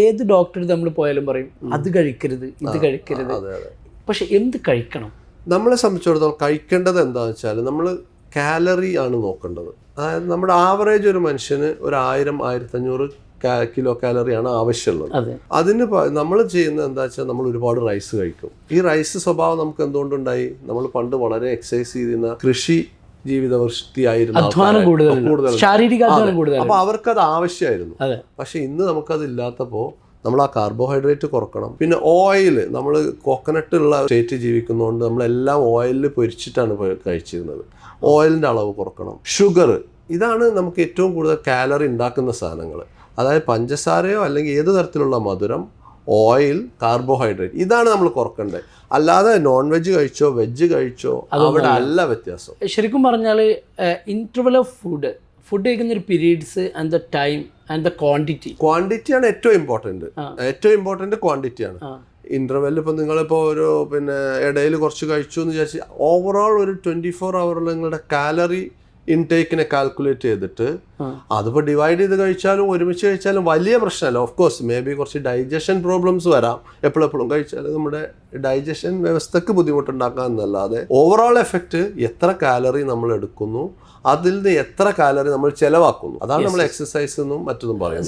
ഏത് ഡോക്ടർ നമ്മൾ പോയാലും പറയും അത് കഴിക്കരുത്, ഇത് കഴിക്കരുത്. പക്ഷെ എന്ത് കഴിക്കണം? നമ്മളെ സംബന്ധിച്ചിടത്തോളം കഴിക്കേണ്ടത് എന്താണെന്ന് വെച്ചാൽ നമ്മൾ കാലറി ആണ് നോക്കേണ്ടത്. അതായത് നമ്മുടെ ആവറേജ് ഒരു മനുഷ്യന് 1000-1500 കിലോ കാലറിയാണ് ആവശ്യമുള്ളത്. അതിന് നമ്മൾ ചെയ്യുന്നത് എന്താ വെച്ചാൽ നമ്മൾ ഒരുപാട് റൈസ് കഴിക്കും. ഈ റൈസ് സ്വഭാവം നമുക്ക് എന്തുകൊണ്ടുണ്ടായി? നമ്മൾ പണ്ട് വളരെ എക്സസൈസ് ചെയ്തിരുന്ന കൃഷി ജീവിതവൃഷ്ടിയായിരുന്നു, അപ്പൊ അവർക്കത് ആവശ്യമായിരുന്നു. പക്ഷെ ഇന്ന് നമുക്കത് ഇല്ലാത്തപ്പോൾ നമ്മൾ ആ കാർബോഹൈഡ്രേറ്റ് കുറക്കണം. പിന്നെ ഓയിൽ, നമ്മൾ കോക്കനട്ട് ഉള്ള സ്റ്റേറ്റ് ജീവിക്കുന്നതുകൊണ്ട് നമ്മളെല്ലാം ഓയിലിൽ പൊരിച്ചിട്ടാണ് കഴിച്ചിരുന്നത്. ഓയിലിൻ്റെ അളവ് കുറക്കണം. ഷുഗർ, ഇതാണ് നമുക്ക് ഏറ്റവും കൂടുതൽ കാലറി ഉണ്ടാക്കുന്ന സാധനങ്ങൾ. അതായത് പഞ്ചസാരയോ അല്ലെങ്കിൽ ഏത് തരത്തിലുള്ള മധുരം, ഓയിൽ, കാർബോഹൈഡ്രേറ്റ്, ഇതാണ് നമ്മൾ കുറക്കേണ്ടത്. അല്ലാതെ നോൺ വെജ് കഴിച്ചോ വെജ് കഴിച്ചോ അവിടെ അല്ല വ്യത്യാസം. ശരിക്കും പറഞ്ഞാൽ ഇന്റർവൽ ഓഫ് ഫുഡ് കഴിക്കുന്ന ഒരു periods and the time and the ക്വാണ്ടിറ്റിയാണ് ഏറ്റവും ഇമ്പോർട്ടൻറ്റ് ക്വാണ്ടിറ്റിയാണ്. ഇന്റർവെൽ ഇപ്പോൾ നിങ്ങളിപ്പോൾ ഒരു ഇടയിൽ കുറച്ച് കഴിച്ചു എന്ന് വിചാരിച്ച് ഓവറോൾ ഒരു 24 hour നിങ്ങളുടെ കാലറി ഇൻടേക്കിനെ കാൽക്കുലേറ്റ് ചെയ്തിട്ട് അതിപ്പോൾ ഡിവൈഡ് ചെയ്ത് കഴിച്ചാലും ഒരുമിച്ച് കഴിച്ചാലും വലിയ പ്രശ്നമല്ല. ഓഫ് കോഴ്സ് മേ ബി കുറച്ച് ഡൈജഷൻ പ്രോബ്ലംസ് വരാം. എപ്പോഴും കഴിച്ചാൽ നമ്മുടെ ഡൈജഷൻ വ്യവസ്ഥക്ക് ബുദ്ധിമുട്ടുണ്ടാക്കാം എന്നല്ലാതെ ഓവറോൾ എഫക്റ്റ് എത്ര കാലറി നമ്മൾ എടുക്കുന്നു, അതിൽ നിന്ന് എത്ര കാലറി നമ്മൾ ചെലവാക്കുന്നു, അതാണ് നമ്മൾ എക്സസൈസ് എന്നും മറ്റൊന്നും പറയുന്നത്.